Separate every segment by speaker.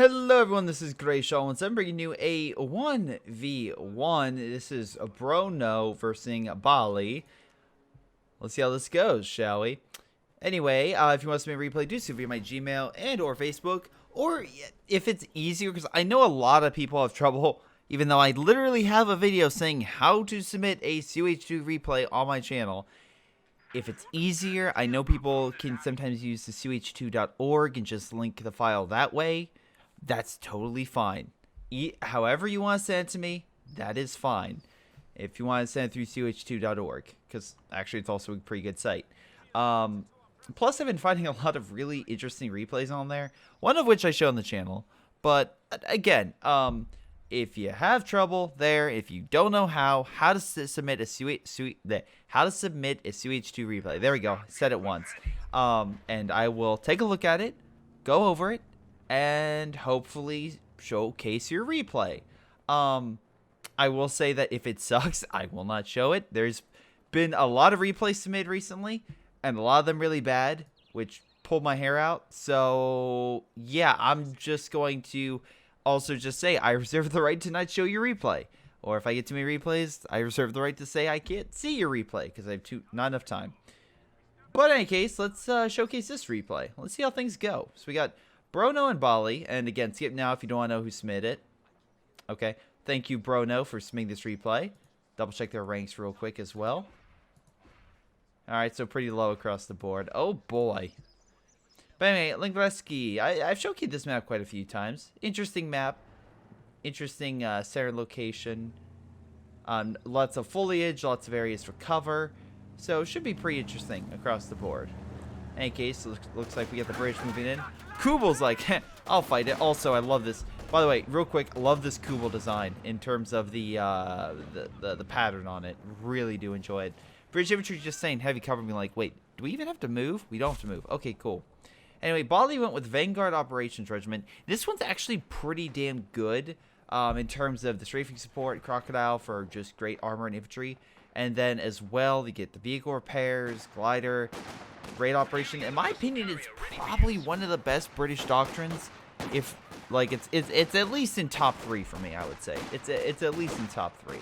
Speaker 1: Hello everyone, this is Greyshot, and I'm bringing you a 1v1. This is a Brono versus Bali. Let's see how this goes, shall we? Anyway, if you want to submit a replay, do so via my Gmail and or Facebook. Or if it's easier, because I know a lot of people have trouble, even though I literally have a video saying how to submit a COH2 replay on my channel. If it's easier, I know people can sometimes use the coh2.org and just link the file that way. That's totally fine. However you want to send it to me, that is fine. If you want to send it through coh2.org, because actually it's also a pretty good site. Plus, I've been finding a lot of really interesting replays on there, one of which I show on the channel. But again, if you have trouble there, if you don't know how to submit a COH2 replay, there we go, said it once. And I will take a look at it, go over it, and hopefully showcase your replay. I will say that if it sucks, I will not show it. There's been a lot of replays submitted recently, and a lot of them really bad, which pulled my hair out. So yeah, I'm just going to also just say I reserve the right to not show your replay. Or if I get too many replays, I reserve the right to say I can't see your replay because I have not enough time. But in any case, let's showcase this replay. Let's see how things go. So we got Brono and Bali, and again, skip now if you don't want to know who submitted it. Okay, thank you, Brono, for submitting this replay. Double check their ranks real quick as well. Alright, so pretty low across the board. Oh boy. But anyway, Lingreski, I've showcased this map quite a few times. Interesting map. Interesting center location. Lots of foliage, lots of areas for cover. So it should be pretty interesting across the board. In any case, looks like we get the bridge moving in. Kubal's like, I'll fight it. Also, I love this. By the way, real quick, love this Kubal design in terms of the pattern on it. Really do enjoy it. Bridge infantry just saying heavy cover, me like, wait, do we even have to move? We don't have to move. Okay, cool. Anyway, Bali went with Vanguard Operations Regiment. This one's actually pretty damn good in terms of the strafing support, Crocodile for just great armor and infantry. And then as well, you get the vehicle repairs, glider, raid operation. In my opinion, it's probably one of the best British doctrines. If like it's at least in top 3 for me, I would say. It's at least in top 3.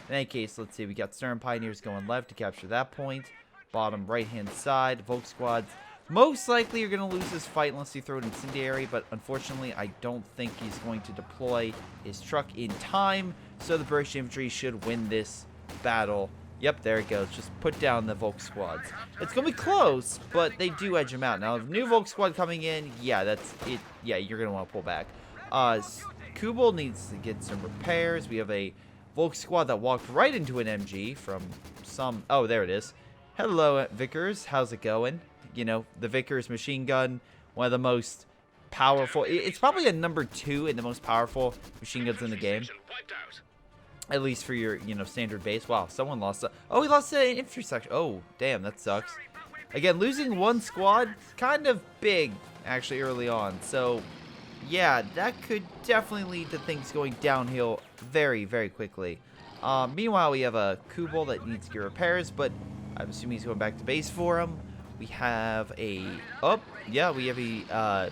Speaker 1: In any case, let's see. We got Stern Pioneers going left to capture that point. Bottom right-hand side, Volk squads. Most likely you're going to lose this fight unless you throw it incendiary, but unfortunately I don't think he's going to deploy his truck in time, so the British infantry should win this battle. Yep, there it goes. Just put down the Volk squads. It's going to be close, but they do edge them out. Now, if new Volk squad coming in, yeah, that's it. Yeah, you're going to want to pull back. Kubal needs to get some repairs. We have a Volk squad that walked right into an MG from some... Oh, there it is. Hello, Vickers. How's it going? You know, the Vickers machine gun, one of the most powerful. It's probably a number 2 in the most powerful machine guns in the game. At least for your, you know, standard base. Wow, someone lost a... Oh, he lost an infantry section. Oh, damn, that sucks. Again, losing one squad, kind of big, actually, early on. So, yeah, that could definitely lead to things going downhill very, very quickly. Meanwhile, we have a Kubal that needs to get repairs, but I'm assuming he's going back to base for him. We have a... Oh, yeah, we have a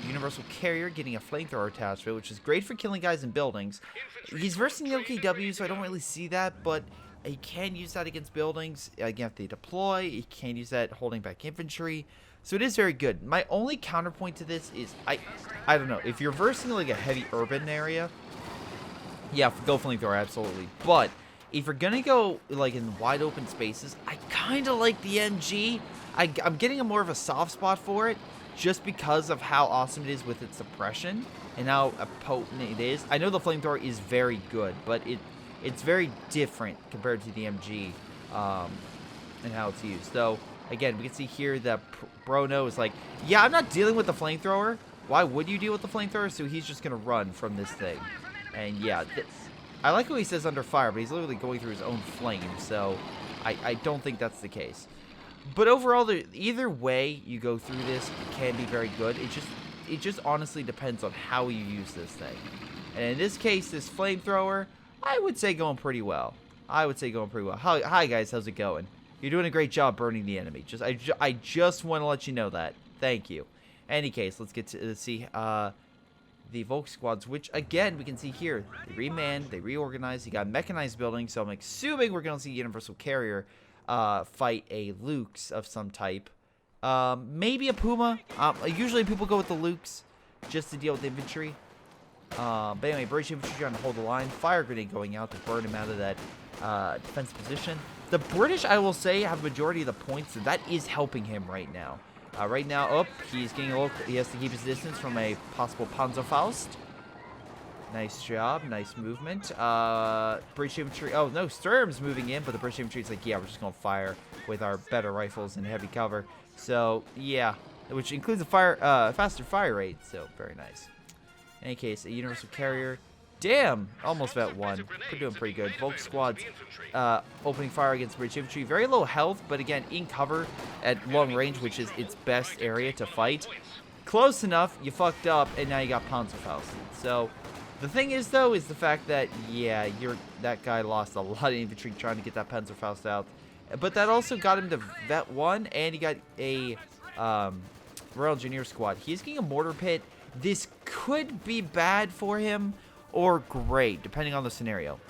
Speaker 1: universal carrier getting a flamethrower attachment, which is great for killing guys in buildings. He's versing the OKW, so I don't really see that, but he can use that against buildings. Again, if they deploy, he can use that holding back infantry. So it is very good. My only counterpoint to this is, I don't know, if you're versing like a heavy urban area, yeah, go flamethrower, absolutely. But if you're gonna go like in wide open spaces, I kind of like the MG. I'm getting a more of a soft spot for it, just because of how awesome it is with its suppression and how potent it is. I know the flamethrower is very good, but it's very different compared to the MG and how it's used. So again, we can see here that Brono is like, yeah, I'm not dealing with the flamethrower. Why would you deal with the flamethrower? So he's just gonna run from this thing. And yeah, I like what he says under fire, but he's literally going through his own flame. So I don't think that's the case. But overall, either way you go through this, it can be very good. It just honestly depends on how you use this thing. And in this case, this flamethrower, I would say going pretty well. Hi guys, how's it going? You're doing a great job burning the enemy. I just want to let you know that. Thank you. Any case, let's see. the Volk squads, which again we can see here, they remanned, they reorganized, you got mechanized buildings, so I'm assuming we're gonna see Universal Carrier fight a Lukes of some type. Maybe a Puma. Usually people go with the Lukes just to deal with infantry. But anyway, British infantry trying to hold the line. Fire grenade going out to burn him out of that defense position. The British, I will say, have majority of the points, so that is helping him right now. Right now, he's getting a little. He has to keep his distance from a possible Panzerfaust. Nice job, nice movement. British infantry. Oh no, Sturm's moving in, but the British infantry is like, yeah, we're just gonna fire with our better rifles and heavy cover. So yeah, which includes a faster fire rate. So very nice. In any case, a Universal Carrier. Damn, almost about one. We're doing pretty good. Volk squads opening fire against British infantry. Very low health, but again, in cover at long range, which is its best area to fight. Close enough, you fucked up, and now you got Panzerfaust. So, the thing is, though, is the fact that, yeah, that guy lost a lot of infantry trying to get that Panzerfaust out. But that also got him to Vet 1, and he got a Royal Engineer squad. He's getting a mortar pit. This could be bad for him, or great, depending on the scenario.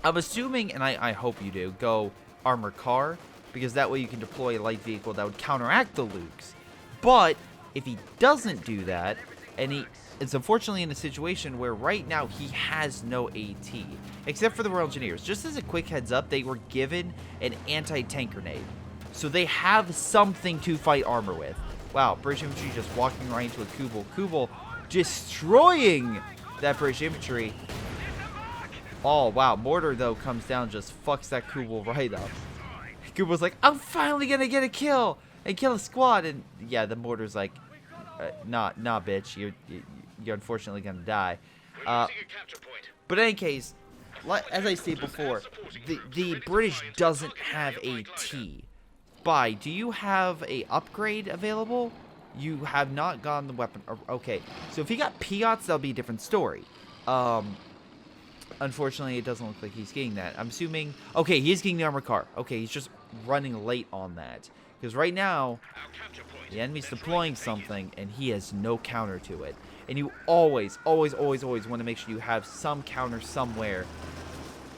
Speaker 1: I'm assuming, and I hope you do, go armored car, because that way you can deploy a light vehicle that would counteract the Lukes. But if he doesn't do that, and it's unfortunately in a situation where right now he has no AT, except for the Royal Engineers. Just as a quick heads up, they were given an anti-tank grenade, so they have something to fight armor with. Wow, British infantry just walking right into a Kubel. Kubel destroying that British infantry. Oh, wow. Mortar, though, comes down, just fucks that Kubel right up. Kubel's like, I'm finally going to get a kill and kill a squad. And, yeah, the mortar's like, nah, bitch. You're unfortunately going to die. But in any case, as I stated before, the British doesn't have a T. Do you have a upgrade available? You have not gotten the weapon. Okay, so if he got Piots, that'll be a different story. Unfortunately, it doesn't look like he's getting that. I'm assuming. Okay, he's getting the armored car. Okay, he's just running late on that. Because right now, the enemy's deploying something, and he has no counter to it. And you always want to make sure you have some counter somewhere.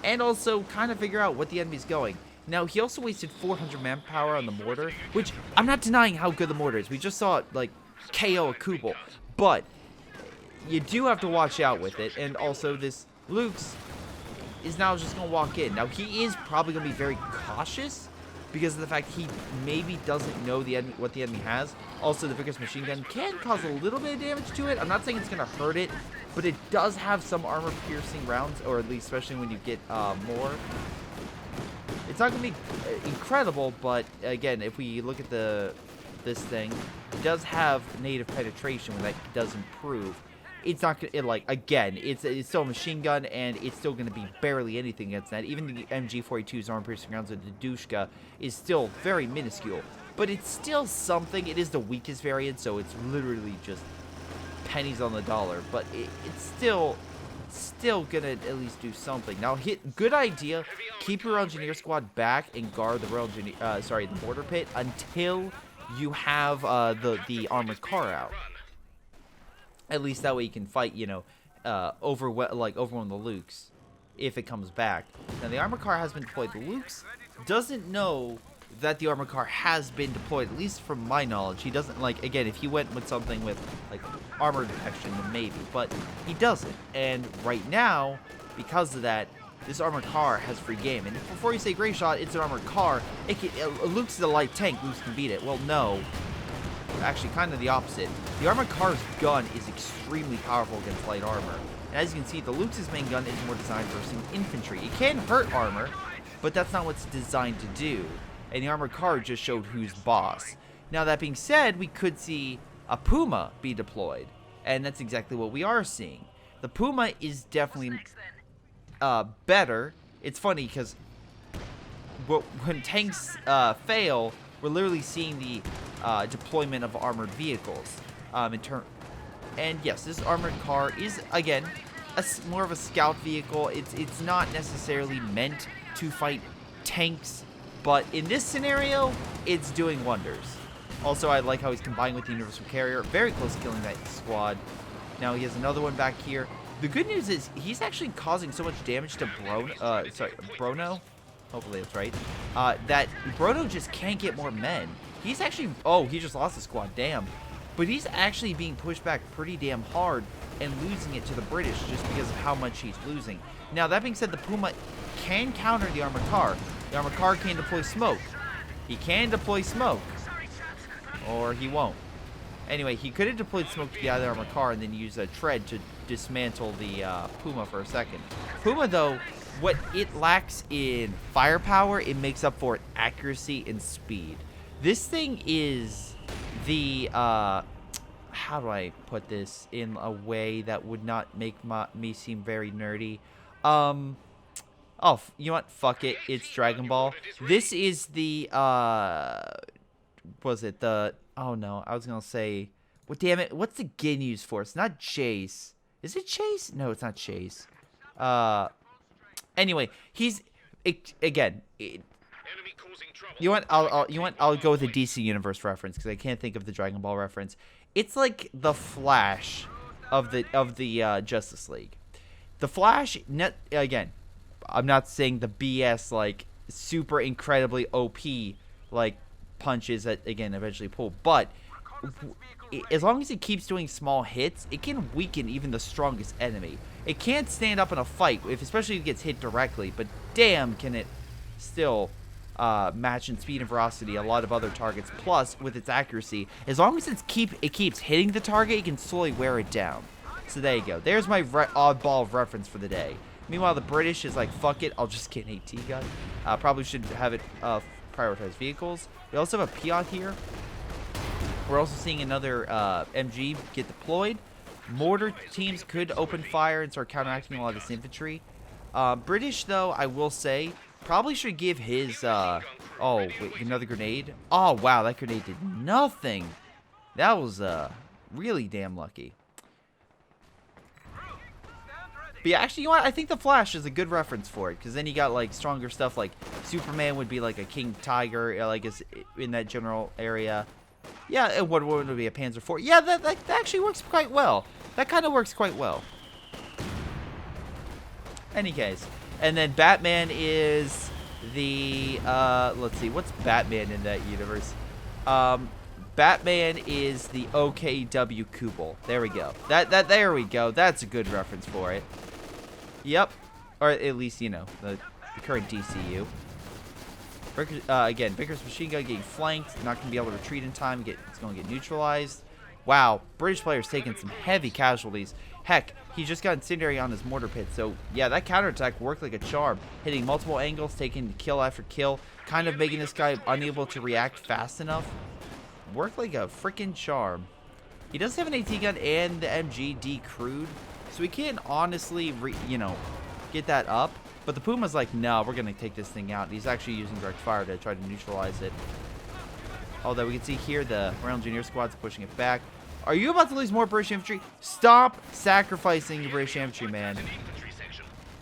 Speaker 1: And also, kind of figure out what the enemy's going. Now, he also wasted 400 manpower on the mortar, which I'm not denying how good the mortar is. We just saw it, like, KO a Kubel. But you do have to watch out with it. And also, this Lukes is now just going to walk in. Now, he is probably going to be very cautious because of the fact he maybe doesn't know what the enemy has. Also, the Vickers machine gun can cause a little bit of damage to it. I'm not saying it's going to hurt it, but it does have some armor-piercing rounds, or at least especially when you get more. It's not going to be incredible, but again, if we look at this thing, it does have native penetration, when that does improve. It's not going to, like, again, it's still a machine gun, and it's still going to be barely anything against that. Even the MG42's armor-piercing rounds with the Dushka is still very minuscule. But it's still something. It is the weakest variant, so it's literally just pennies on the dollar. But it's still gonna at least do something. Now, good idea. Keep your engineer squad back and guard the the mortar pit until you have the armored car out. At least that way you can fight, overwhelm the Lukes if it comes back. Now, the armored car has been deployed. The Lukes doesn't know that the armored car has been deployed, at least from my knowledge. He doesn't, like, again, if he went with something with, like, armor detection, then maybe, but he doesn't. And right now, because of that, this armored car has free game. And before you say Greyshot, it's an armored car. Luke's is a light tank. Luke can beat it. Well, no. Actually, kind of the opposite. The armored car's gun is extremely powerful against light armor. And as you can see, the Luke's main gun is more designed for infantry. It can hurt armor, but that's not what it's designed to do. And the armored car just showed who's boss. Now, that being said, we could see a Puma be deployed. And that's exactly what we are seeing. The Puma is definitely better. It's funny because when tanks fail, we're literally seeing the deployment of armored vehicles. And yes, this armored car is, again, more of a scout vehicle. It's not necessarily meant to fight tanks, but in this scenario, it's doing wonders. Also, I like how he's combining with the Universal Carrier. Very close to killing that squad. Now he has another one back here. The good news is he's actually causing so much damage to Brono. Hopefully that's right. That Brono just can't get more men. He's actually, oh, he just lost a squad, damn. But he's actually being pushed back pretty damn hard and losing it to the British just because of how much he's losing. Now, that being said, the Puma can counter the armored car. The armored car can deploy smoke. He can deploy smoke. Or he won't. Anyway, he could have deployed smoke to the other armored car and then use a tread to dismantle the Puma for a second. Puma, though, what it lacks in firepower, it makes up for it accuracy and speed. This thing is the, how do I put this in a way that would not make me seem very nerdy? Oh, you know what? Fuck it. It's Dragon Ball. This is the, was it the, oh no, I was going to say, well, damn it. What's the Gin used for? It's not Chase. Is it Chase? No, it's not Chase. Anyway, he's, again, you want? I'll go with a DC Universe reference because I can't think of the Dragon Ball reference. It's like the Flash of the Justice League. The Flash, again, I'm not saying the BS like super incredibly OP like punches that again eventually pull, but as long as it keeps doing small hits, it can weaken even the strongest enemy. It can't stand up in a fight, especially if it gets hit directly, but damn can it still match in speed and velocity a lot of other targets. Plus, with its accuracy, as long as it keeps hitting the target, it can slowly wear it down. So there you go. There's my oddball reference for the day. Meanwhile, the British is like, fuck it, I'll just get an AT gun. Probably should have it prioritize vehicles. We also have a Piat here. We're also seeing another MG get deployed. Mortar teams could open fire and start counteracting a lot of this infantry. British, though, I will say, probably should give his, oh, wait, another grenade? Oh, wow, that grenade did nothing. That was, really damn lucky. But yeah, actually, you know what? I think the Flash is a good reference for it, because then you got, like, stronger stuff, like Superman would be, like, a King Tiger, like, is in that general area. Yeah, and what would be a Panzer IV? Yeah, that actually works quite well. That kind of works quite well. Any case. And then Batman is the, let's see, what's Batman in that universe? Batman is the OKW Kubel. There we go. There we go. That's a good reference for it. Yep. Or at least, you know, the current DCU. Again, Vickers machine gun getting flanked. Not going to be able to retreat in time. It's going to get neutralized. Wow. British players taking some heavy casualties. Heck, he just got incendiary on his mortar pit. So, yeah, that counterattack worked like a charm. Hitting multiple angles, taking kill after kill. Kind of making this guy unable to react fast enough. Worked like a freaking charm. He does have an AT gun and the MG decrewed. So we can't honestly, get that up. But the Puma's like, no, we're going to take this thing out. He's actually using direct fire to try to neutralize it. Although we can see here the Royal Engineer Squad's pushing it back. Are you about to lose more British infantry? Stop sacrificing your British infantry, man.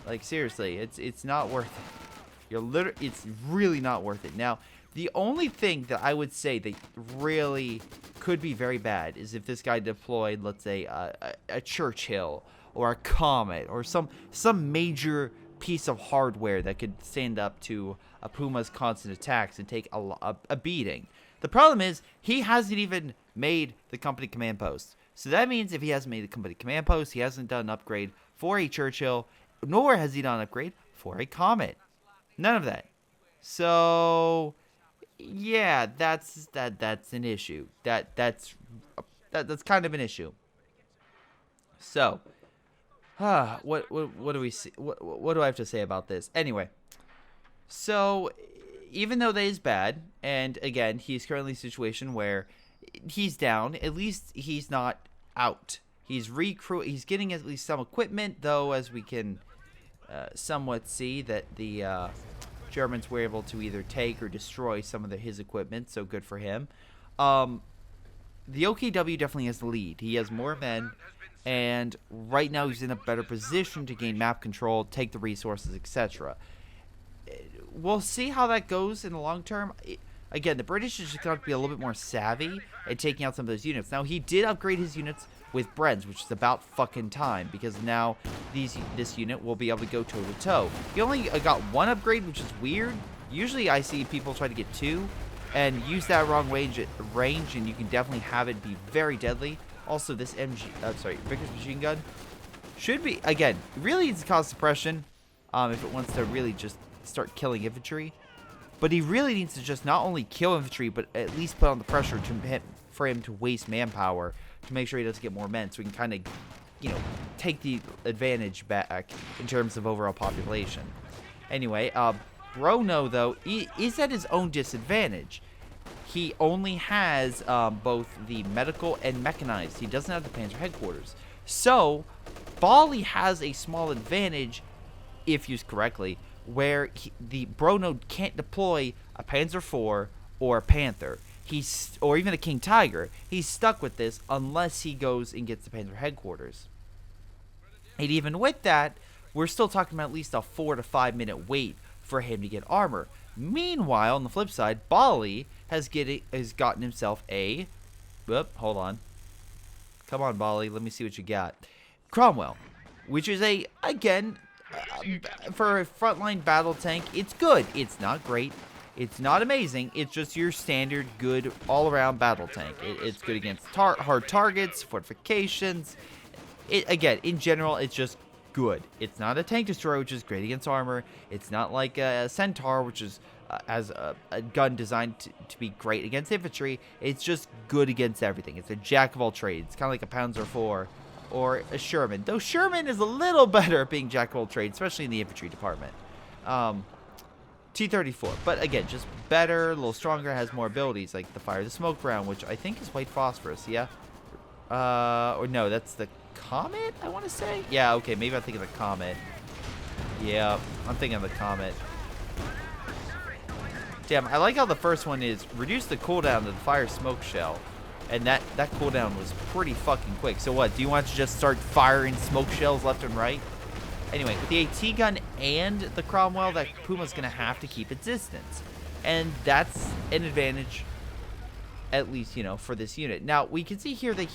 Speaker 1: Like, seriously, it's not worth it. It's really not worth it. Now, the only thing that I would say that really could be very bad is if this guy deployed, let's say, a Churchill or a Comet or some major piece of hardware that could stand up to a Puma's constant attacks and take a beating. The problem is he hasn't even made the company command post. So that means if he hasn't made the company command post, he hasn't done an upgrade for a Churchill, nor has he done an upgrade for a Comet. None of that. So yeah, that's an issue. That's kind of an issue. So what do we see? What do I have to say about this? Anyway, so even though that is bad, and again, he's currently in a situation where he's down, at least he's not out. He's getting at least some equipment, though, as we can somewhat see that the Germans were able to either take or destroy some of his equipment, so good for him. The OKW definitely has the lead. He has more men, and right now he's in a better position to gain map control, take the resources, etc. We'll see how that goes in the long term. Again, the British is just going to be a little bit more savvy at taking out some of those units. Now, he did upgrade his units with Bren's, which is about fucking time, because now this unit will be able to go toe-to-toe. He only got 1 upgrade, which is weird. Usually I see people try to get 2 and use that wrong range, and you can definitely have it be very deadly. Also, this Vickers machine gun should be, again, really needs to cause suppression if it wants to really just start killing infantry. But he really needs to just not only kill infantry, but at least put on the pressure for him to waste manpower to make sure he doesn't get more men, so we can kind of, you know, take the advantage back in terms of overall population. Anyway, Brono, though, is at his own disadvantage. He only has both the medical and mechanized. He doesn't have the Panzer headquarters. So, Bali has a small advantage, if used correctly, where the Brono can't deploy a Panzer IV or a Panther. Or even a King Tiger. He's stuck with this unless he goes and gets the Panzer headquarters. And even with that, we're still talking about at least a 4 to 5 minute wait for him to get armor. Meanwhile, on the flip side, Bali has gotten himself a... Whoop, hold on. Come on, Bali, let me see what you got. Cromwell, which is again, for a frontline battle tank, it's good. It's not great. It's not amazing. It's just your standard good all-around battle tank. It's good against hard targets, fortifications. Again, in general, it's just good. It's not a tank destroyer, which is great against armor. It's not like a Centaur, which is has a gun designed to be great against infantry. It's just good against everything. It's a jack of all trades. It's kind of like a Panzer IV or a Sherman. Though Sherman is a little better at being jack of all trades, especially in the infantry department. T-34, but again, just better, a little stronger, has more abilities, like the fire the smoke round, which I think is white phosphorus, yeah? Or no, that's the Comet, I want to say? Yeah, okay, maybe I'm thinking of the Comet. Yeah, I'm thinking of the Comet. Damn, I like how the first one is reduce the cooldown to the fire smoke shell. And that cooldown was pretty fucking quick. So what, do you want to just start firing smoke shells left and right? Anyway, with the AT gun and the Cromwell, that Puma's going to have to keep its distance. And that's an advantage, at least, you know, for this unit. Now, we can see here that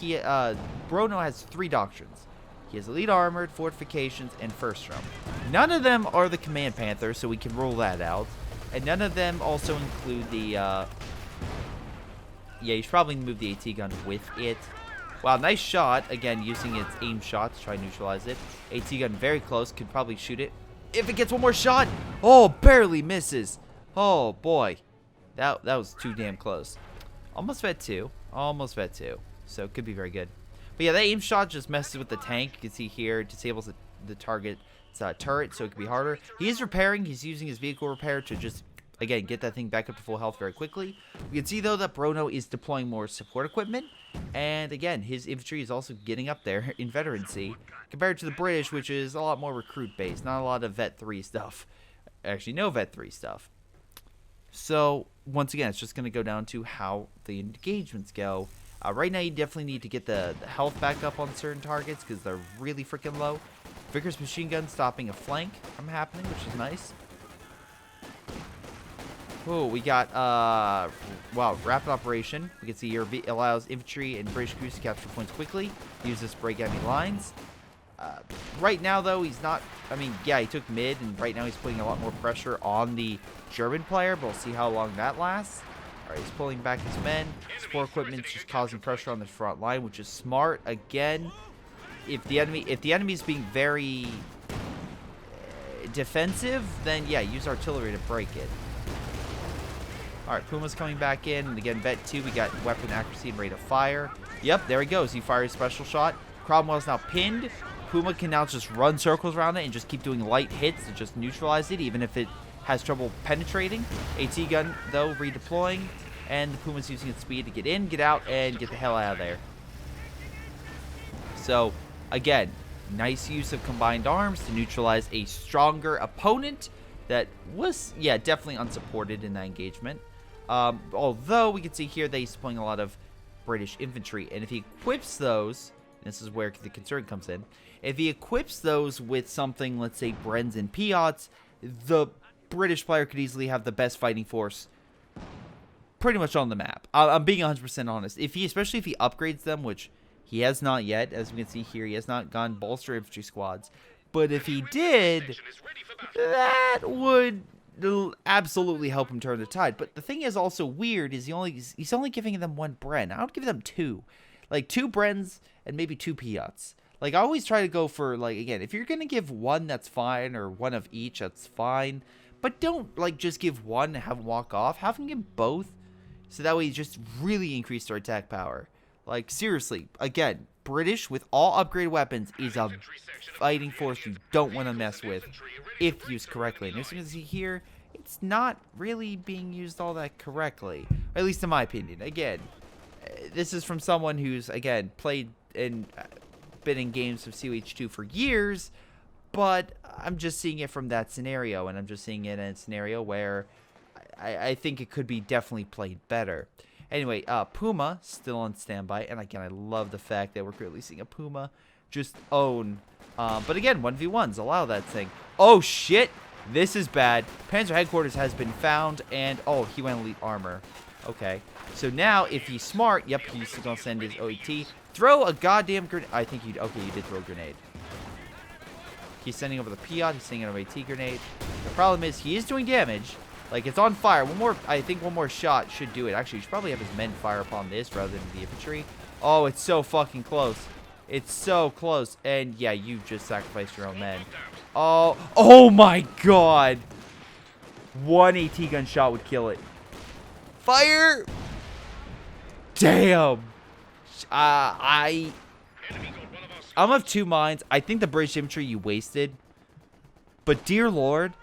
Speaker 1: Brono has 3 doctrines. He has elite armored, fortifications, and first round. None of them are the Command Panther, so we can rule that out. And none of them also include the, yeah, you should probably move the AT gun with it. Wow, nice shot. Again, using its aim shot to try and neutralize it. AT gun very close. Could probably shoot it. If it gets one more shot. Oh, barely misses. Oh, boy. That was too damn close. Almost vet 2. Almost vet 2. So, it could be very good. But yeah, that aim shot just messes with the tank. You can see here, it disables the target's turret, so it could be harder. He is repairing. He's using his vehicle repair to just, again, get that thing back up to full health very quickly. We can see, though, that Brono is deploying more support equipment. And, again, his infantry is also getting up there in veterancy compared to the British, which is a lot more recruit-based. Not a lot of Vet 3 stuff. Actually, no Vet 3 stuff. So, once again, it's just going to go down to how the engagements go. Right now, you definitely need to get the health back up on certain targets because they're really freaking low. Vickers machine gun stopping a flank from happening, which is nice. Oh, we got, wow, rapid operation. We can see here it allows infantry and British crews to capture points quickly. Use this to break enemy lines. Right now, though, he's not, I mean, yeah, he took mid, and right now he's putting a lot more pressure on the German player, but we'll see how long that lasts. All right, he's pulling back his men. Support equipment's just causing pressure on the front line, which is smart. Again, if the enemy is being very defensive, then yeah, use artillery to break it. Alright, Puma's coming back in, and again, vet 2, we got weapon accuracy and rate of fire. Yep, there he goes. He fires special shot. Cromwell's now pinned. Puma can now just run circles around it and just keep doing light hits to just neutralize it, even if it has trouble penetrating. AT gun, though, redeploying, and the Puma's using its speed to get in, get out, and get the hell out of there. So, again, nice use of combined arms to neutralize a stronger opponent that was, yeah, definitely unsupported in that engagement. Although we can see here that he's deploying a lot of British infantry, and if he equips those, this is where the concern comes in, if he equips those with something, let's say Brens and Piats, the British player could easily have the best fighting force pretty much on the map. I'm being 100% honest. Especially if he upgrades them, which He has not yet. As we can see here, he has not gone bolster infantry squads. But if he did, that would absolutely help him turn the tide. But the thing is also weird is he's only giving them 1 Bren. I would give them 2. Like 2 Brens and maybe 2 Piats. Like I always try to go for, like, again, if you're going to give 1, that's fine, or 1 of each, that's fine. But don't, like, just give 1 and have him walk off. Have him give both, so that way you just really increase their attack power. Like, seriously, again, British with all upgraded weapons is a fighting force you don't want to mess with if used correctly. And as you can see here, it's not really being used all that correctly, or at least in my opinion. Again, this is from someone who's, again, played and been in games of COH2 for years, but I'm just seeing it from that scenario, and I'm just seeing it in a scenario where I think it could be definitely played better. Anyway, Puma still on standby, and again, I love the fact that we're really seeing a Puma just own. But again, 1v1s allow that thing. Oh shit, this is bad. Panzer headquarters has been found, and oh, he went elite armor. Okay, so now if he's smart, yep, he's gonna send his OET. Throw a goddamn grenade. I think you. Okay, you did throw a grenade. He's sending over the Piat. He's sending an OAT grenade. The problem is he is doing damage. Like, it's on fire. I think one more shot should do it. Actually, you should probably have his men fire upon this rather than the infantry. Oh, it's so fucking close. It's so close. And yeah, you just sacrificed your own men. Oh my god. 1 AT gun shot would kill it. Fire! Damn. I'm of 2 minds. I think the British infantry you wasted. But dear lord,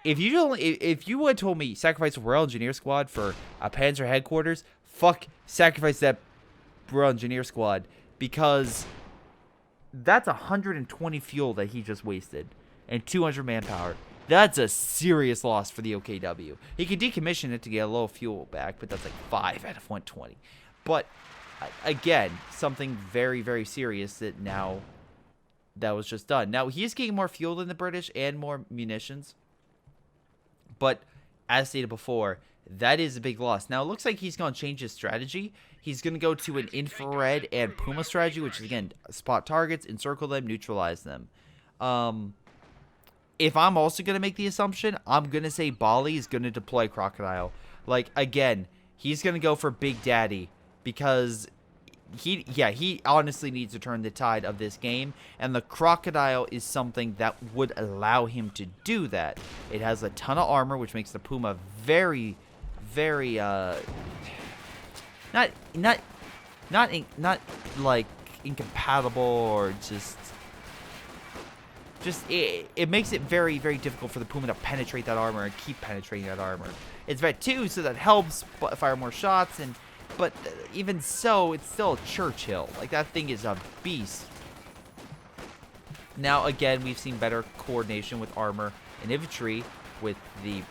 Speaker 1: if you had told me sacrifice a Royal Engineer squad for a Panzer headquarters, fuck, sacrifice that Royal Engineer squad, because that's 120 fuel that he just wasted and 200 manpower. That's a serious loss for the OKW. He could decommission it to get a little fuel back, but that's like 5 out of 120. But again, something very, very serious that was just done. Now, he is getting more fuel than the British and more munitions. But as stated before, that is a big loss. Now, it looks like he's going to change his strategy. He's going to go to an infrared and Puma strategy, which is, again, spot targets, encircle them, neutralize them. If I'm also going to make the assumption, I'm going to say Bali is going to deploy Crocodile. Like, again, he's going to go for Big Daddy because he honestly needs to turn the tide of this game, and the Crocodile is something that would allow him to do that. It has a ton of armor, which makes the Puma very, very not like incompatible, or just it makes it very, very difficult for the Puma to penetrate that armor and keep penetrating that armor. It's vet 2, so that helps fire more shots, but even so, it's still a Churchill. Like, that thing is a beast. Now, again, we've seen better coordination with armor and infantry with the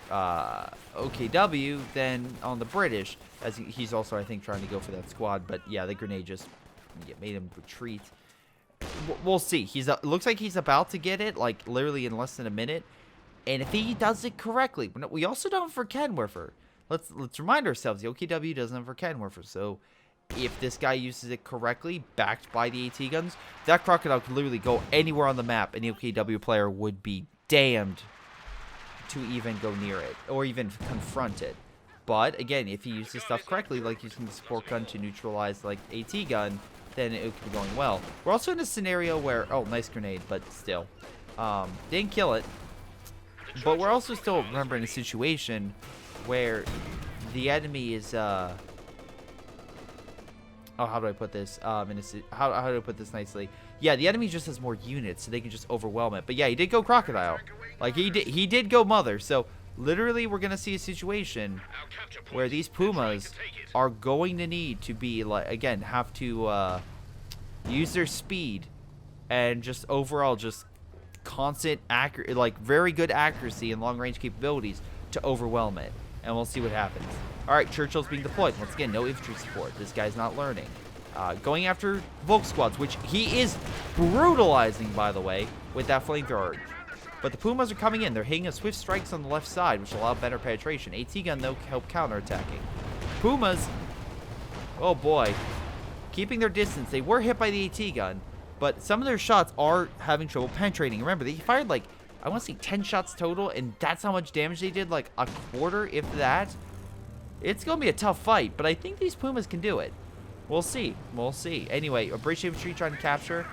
Speaker 1: OKW than on the British, as he's also, I think, trying to go for that squad. But yeah, the grenade just made him retreat. We'll see. Looks like he's about to get it, like, literally in less than a minute. And if he does it correctly, we also don't have for Kenwerfer. Let's remind ourselves, the OKW doesn't have for Kenwerfer. So if this guy uses it correctly, backed by the AT guns, that Crocodile could literally go anywhere on the map, and the OKW player would be damned to even go near it or even confront it. But again, if he uses stuff correctly, like using the support gun to neutralize like AT gun, then it could be going well. We're also in a scenario where, oh, nice grenade, but still, didn't kill it. But we're also still, remember, in a situation where the enemy is, oh, how do I put this? How do I put this nicely? Yeah, the enemy just has more units, so they can just overwhelm it. But yeah, he did go Crocodile. Like, he did go Mother. So literally, we're gonna see a situation where these Pumas are going to need to be, like, again, have to use their speed and just overall just constant accurate, like very good accuracy and long range capabilities to overwhelm it. And we'll see what happens. All right, Churchill's being deployed. Once again, no infantry support. This guy's not learning. Going after Volk squads, which he is brutalizing, by the way, with that flamethrower. But the Pumas are coming in. They're hitting a swift strikes on the left side, which allow better penetration. AT gun, though, help counterattacking. Pumas, oh boy. keeping their distance. They were hit by the AT gun, but some of their shots are having trouble penetrating. Remember, they fired like, I want to say 10 shots total, and that's how much damage they did, like a quarter, if that. It's going to be a tough fight, but I think these Pumas can do it. We'll see. We'll see. Anyway, a British infantry trying to capture.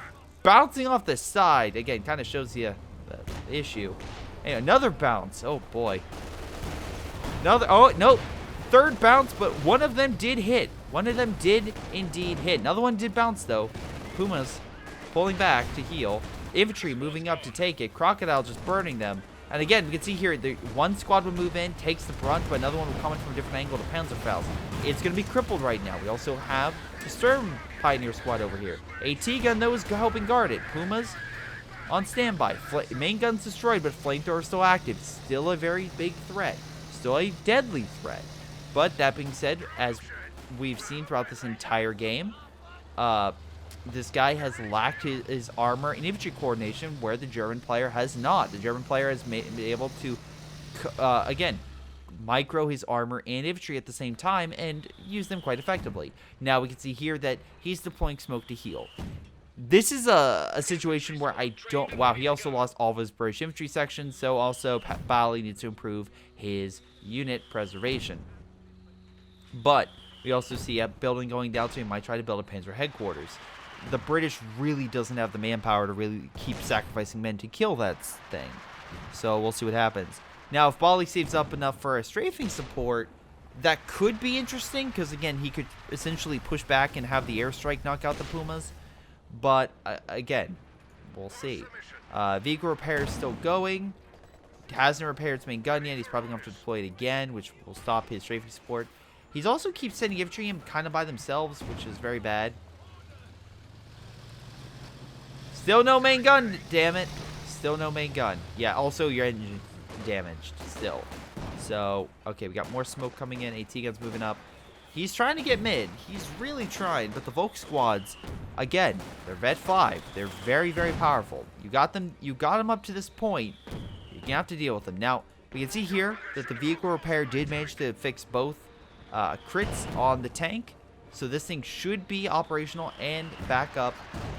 Speaker 1: Bouncing off the side. Again, kind of shows you the issue. And another bounce. Oh, boy. Another. Oh, no. Third bounce, but one of them did hit. One of them did indeed hit. Another one did bounce, though. Pumas pulling back to heal. Infantry moving up to take it. Crocodile just burning them. And again, we can see here, one squad will move in, takes the brunt, but another one will come in from a different angle to Panzerfaust. It's going to be crippled right now. We also have the Sturm Pioneer squad over here. AT gun, though, is helping guard it. Pumas on standby. Main gun's destroyed, but flamethrower still active. Still a very big threat. Still a deadly threat. But that being said, as we've seen throughout this entire game, this guy has lacked his armor and infantry coordination, where the German player has not. The German player has been able to, again, micro his armor and infantry at the same time and use them quite effectively. Now we can see here that he's deploying smoke to heal. This is a situation where I don't... Wow, he also lost all of his British infantry sections, so also Bali needs to improve his unit preservation. But we also see a building going down, so he might try to build a Panzer headquarters. The British really doesn't have the manpower to really keep sacrificing men to kill that thing. So we'll see what happens. Now, if Bali saves up enough for a strafing support, that could be interesting, because again, he could essentially push back and have the airstrike knock out the Pumas. But again, we'll see. Vehicle repair is still going. Hasn't repaired its main gun yet. He's probably going to have to deploy it again, which will stop his strafing support. He's also keeps sending infantry in kind of by themselves, which is very bad. Still no main gun, damn it. Still no main gun. Yeah, also your engine damaged still. So, okay, we got more smoke coming in. AT gun's moving up. He's trying to get mid. He's really trying, but the Volk squads, again, they're Vet 5. They're very, very powerful. You got them up to this point. You're gonna have to deal with them. Now, we can see here that the vehicle repair did manage to fix both crits on the tank. So this thing should be operational and back up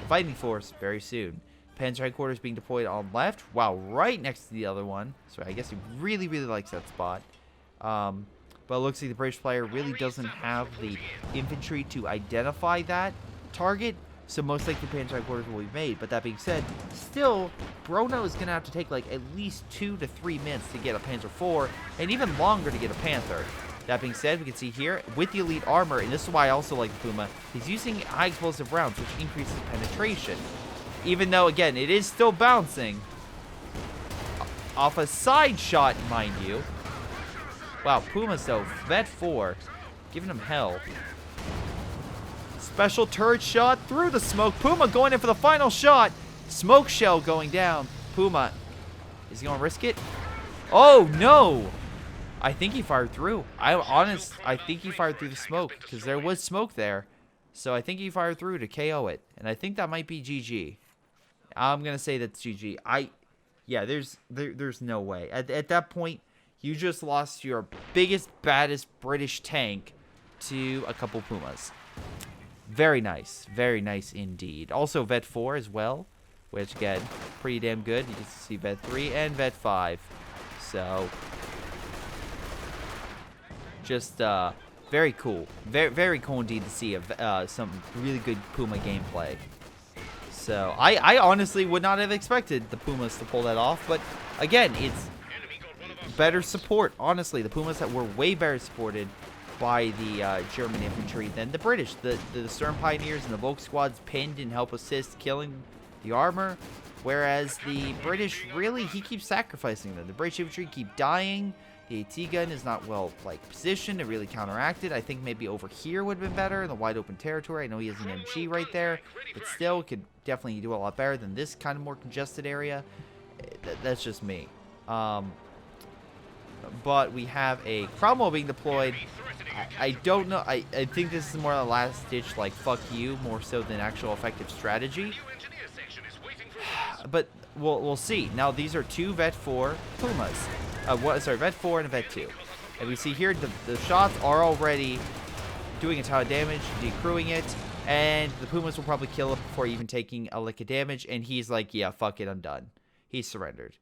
Speaker 1: fighting force very soon. Panzer headquarters being deployed on left. Wow, right next to the other one. So I guess he really, really likes that spot. But it looks like the British player really doesn't have the infantry to identify that target. So most likely Panzer headquarters will be made. But that being said, still, Bruno is going to have to take like at least 2 to 3 minutes to get a Panzer IV, and even longer to get a Panther. That being said, we can see here, with the elite armor, and this is why I also like the Puma, he's using high explosive rounds, which increases penetration. Even though, again, it is still bouncing off a side shot, mind you. Wow, Pumas, though, Vet 4, giving him hell. Special turret shot through the smoke. Puma going in for the final shot. Smoke shell going down. Puma, is he going to risk it? Oh, no! I think he fired through. I think he fired through the smoke, because there was smoke there. So I think he fired through to KO it. And I think that might be GG. I'm going to say that's GG. Yeah, there's no way. At that point, you just lost your biggest, baddest British tank to a couple Pumas. Very nice indeed. Also Vet 4 as well, which again, pretty damn good. You can see Vet 3 and Vet 5. So, just very cool. Very cool indeed to see some really good Puma gameplay. So, I honestly would not have expected the Pumas to pull that off, but again, it's better support. Honestly, the Pumas that were way better supported by the German infantry than the British. The Sturm Pioneers and the Volk squads pinned and help assist killing the armor, whereas the British, really, he keeps sacrificing them. The British infantry keep dying. The AT gun is not well positioned to really counteract it. I think maybe over here would have been better in the wide open territory. I know he has an MG right there, but still could definitely do a lot better than this kind of more congested area. That's just me. But we have a Cromwell being deployed. I don't know. I think this is more of a last ditch, like, fuck you, more so than actual effective strategy. But we'll see. Now, these are two Vet 4 Pumas. Vet 4 and a Vet 2. And we see here the shots are already doing a ton of damage, decrewing it. And the Pumas will probably kill it before even taking a lick of damage. And he's like, yeah, fuck it, I'm done. He surrendered.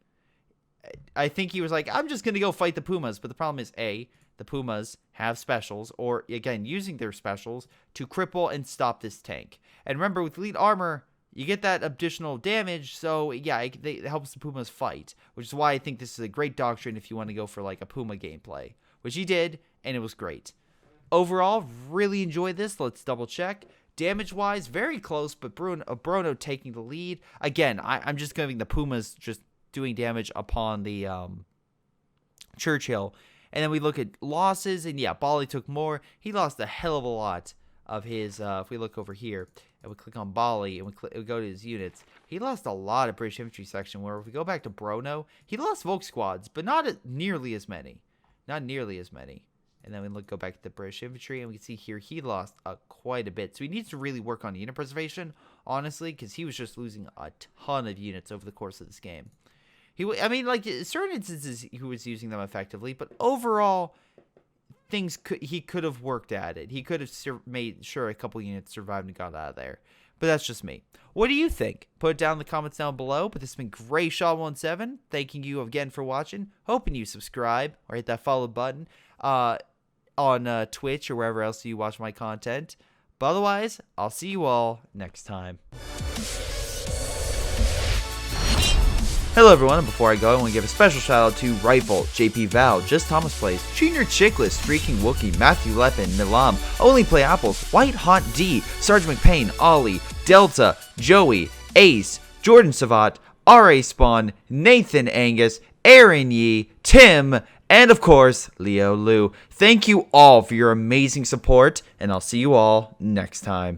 Speaker 1: I think he was like, I'm just going to go fight the Pumas. But the problem is, A, the Pumas have specials. Or, again, using their specials to cripple and stop this tank. And remember, with elite armor, you get that additional damage. So, yeah, it helps the Pumas fight. Which is why I think this is a great doctrine if you want to go for, like, a Puma gameplay. Which he did, and it was great. Overall, really enjoyed this. Let's double check. Damage-wise, very close, but Bruno taking the lead. Again, I'm just giving the Pumas just doing damage upon the Churchill. And then we look at losses, and yeah, Bali took more. He lost a hell of a lot of his, if we look over here, and we click on Bali, and we go to his units, he lost a lot of British infantry section, where if we go back to Bruno, he lost Volk squads, but not nearly as many. Not nearly as many. And then we go back to the British infantry, and we can see here he lost quite a bit. So he needs to really work on unit preservation, honestly, because he was just losing a ton of units over the course of this game. I mean, like, certain instances he was using them effectively, but overall, he could have worked at it. He could have made sure a couple units survived and got out of there. But that's just me. What do you think? Put it down in the comments down below. But this has been Greyshot17. Thanking you again for watching. Hoping you subscribe or hit that follow button on Twitch or wherever else you watch my content. But otherwise, I'll see you all next time. Hello everyone, and before I go, I want to give a special shout out to Rifle, JP Val, JustThomasPlays, jrchicklis, Streakingwookie, Matthew Leppen, Milam, Onlyplayapples, WhiteHotD, sgtMcPain, Ollie, Delta, Joey, Ace, Jordan Savat, RASpawn, Nathan Angus, Aaron Yee, Tim, and of course, Leo Lou. Thank you all for your amazing support, and I'll see you all next time.